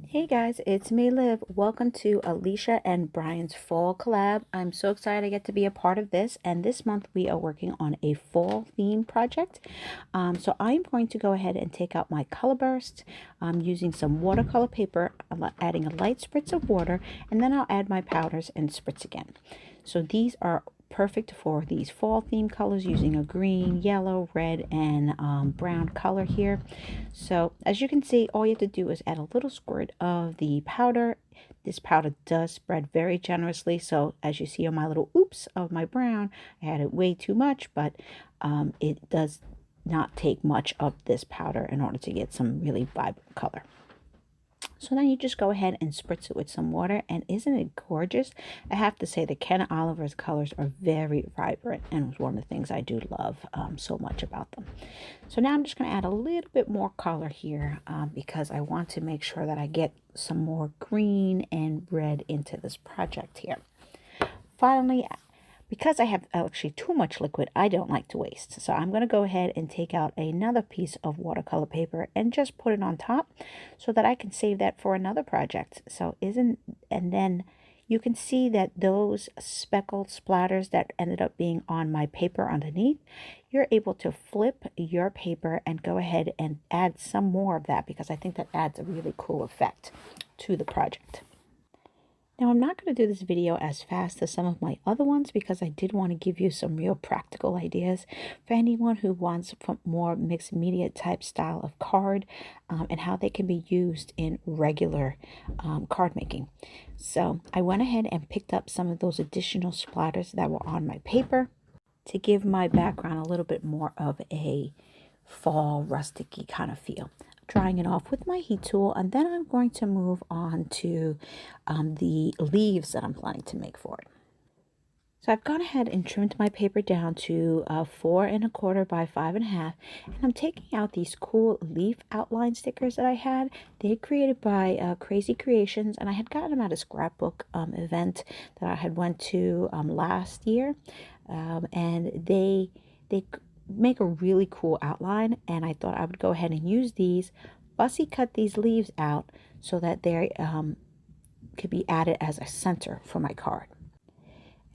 Hey guys, it's me, Liv. Welcome to Elisha and Brian's fall collab. I'm so excited I get to be a part of this, and this month we are working on a fall theme project. So I'm going to go ahead and take out my color burst. I'm using some watercolor paper, adding a light spritz of water, and then I'll add my powders and spritz again. So these are perfect for these fall theme colors, using a green, yellow, red, and brown color here. So as you can see, all you have to do is add a little squirt of the powder. This powder does spread very generously, so as you see on my little oops of my brown, I added way too much, but it does not take much of this powder in order to get some really vibrant color. So then you just go ahead and spritz it with some water, and isn't it gorgeous? I have to say the Ken Oliver's colors are very vibrant, and it's one of the things I do love so much about them. So now I'm just going to add a little bit more color here because I want to make sure that I get some more green and red into this project here. Finally, because I have actually too much liquid, I don't like to waste. So I'm going to go ahead and take out another piece of watercolor paper and just put it on top so that I can save that for another project. And then you can see that those speckled splatters that ended up being on my paper underneath, you're able to flip your paper and go ahead and add some more of that, because I think that adds a really cool effect to the project. Now, I'm not going to do this video as fast as some of my other ones because I did want to give you some real practical ideas for anyone who wants more mixed media type style of card and how they can be used in regular card making. So I went ahead and picked up some of those additional splatters that were on my paper to give my background a little bit more of a fall rustic-y kind of feel. Drying it off with my heat tool, and then I'm going to move on to the leaves that I'm planning to make for it. So I've gone ahead and trimmed my paper down to 4 1/4 by 5 1/2, and I'm taking out these cool leaf outline stickers that I had. They're created by Crazy Creations, and I had gotten them at a scrapbook event that I had went to last year, and they make a really cool outline, and I thought I would go ahead and use these, fussy cut these leaves out so that they could be added as a center for my card.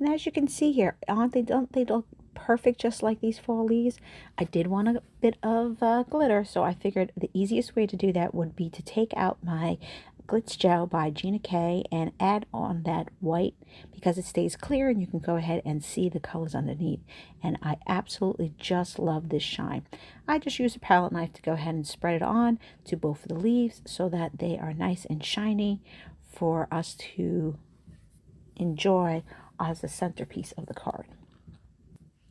And as you can see here, don't they look perfect just like these fall leaves? I did want a bit of glitter, so I figured the easiest way to do that would be to take out my Glitz Gel by Gina K and add on that white, because it stays clear and you can go ahead and see the colors underneath. And I absolutely just love this shine. I just use a palette knife to go ahead and spread it on to both of the leaves so that they are nice and shiny for us to enjoy as the centerpiece of the card.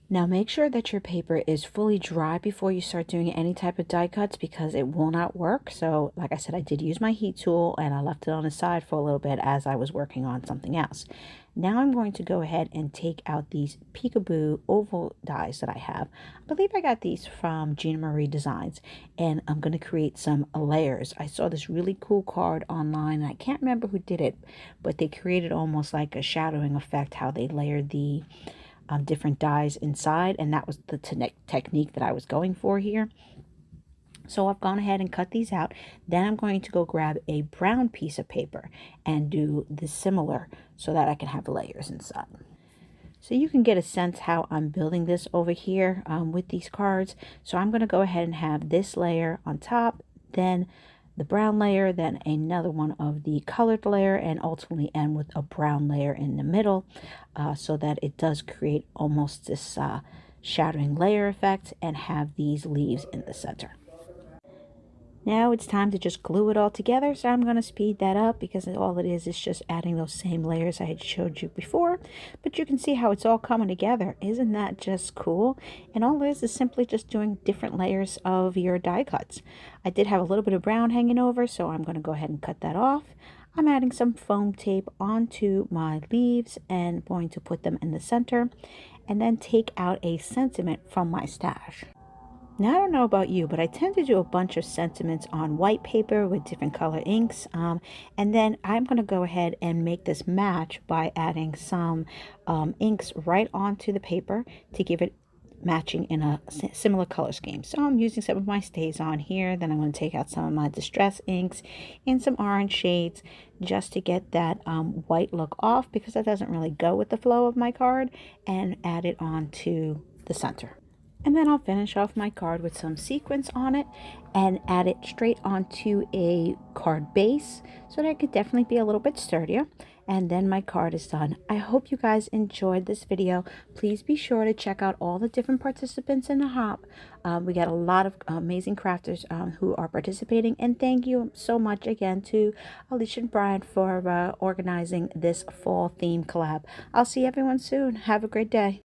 Now make sure that your paper is fully dry before you start doing any type of die cuts, because it will not work. So like I said, I did use my heat tool and I left it on the side for a little bit as I was working on something else. Now I'm going to go ahead and take out these peekaboo oval dies that I have. I believe I got these from Gina Marie Designs, and I'm going to create some layers. I saw this really cool card online, and I can't remember who did it, but they created almost like a shadowing effect, how they layered the different dies inside, and that was the technique that I was going for here. So I've gone ahead and cut these out. Then I'm going to go grab a brown piece of paper and do the similar so that I can have layers inside. So you can get a sense how I'm building this over here with these cards. So I'm going to go ahead and have this layer on top, then the brown layer, then another one of the colored layer, and ultimately end with a brown layer in the middle, so that it does create almost this shadowing layer effect and have these leaves in the center. Now it's time to just glue it all together, so I'm going to speed that up because all it is just adding those same layers I had showed you before. But you can see how it's all coming together. Isn't that just cool? And all it is simply just doing different layers of your die cuts. I did have a little bit of brown hanging over, so I'm going to go ahead and cut that off. I'm adding some foam tape onto my leaves and going to put them in the center, and then take out a sentiment from my stash. Now, I don't know about you, but I tend to do a bunch of sentiments on white paper with different color inks. And then I'm going to go ahead and make this match by adding some inks right onto the paper to give it matching in a similar color scheme. So I'm using some of my stays on here. Then I'm going to take out some of my distress inks and some orange shades just to get that white look off, because that doesn't really go with the flow of my card, and add it on to the center. And then I'll finish off my card with some sequins on it and add it straight onto a card base so that it could definitely be a little bit sturdier. And then my card is done. I hope you guys enjoyed this video. Please be sure to check out all the different participants in the Hop. We got a lot of amazing crafters who are participating. And thank you so much again to Elisha and Brian for organizing this fall theme collab. I'll see everyone soon. Have a great day.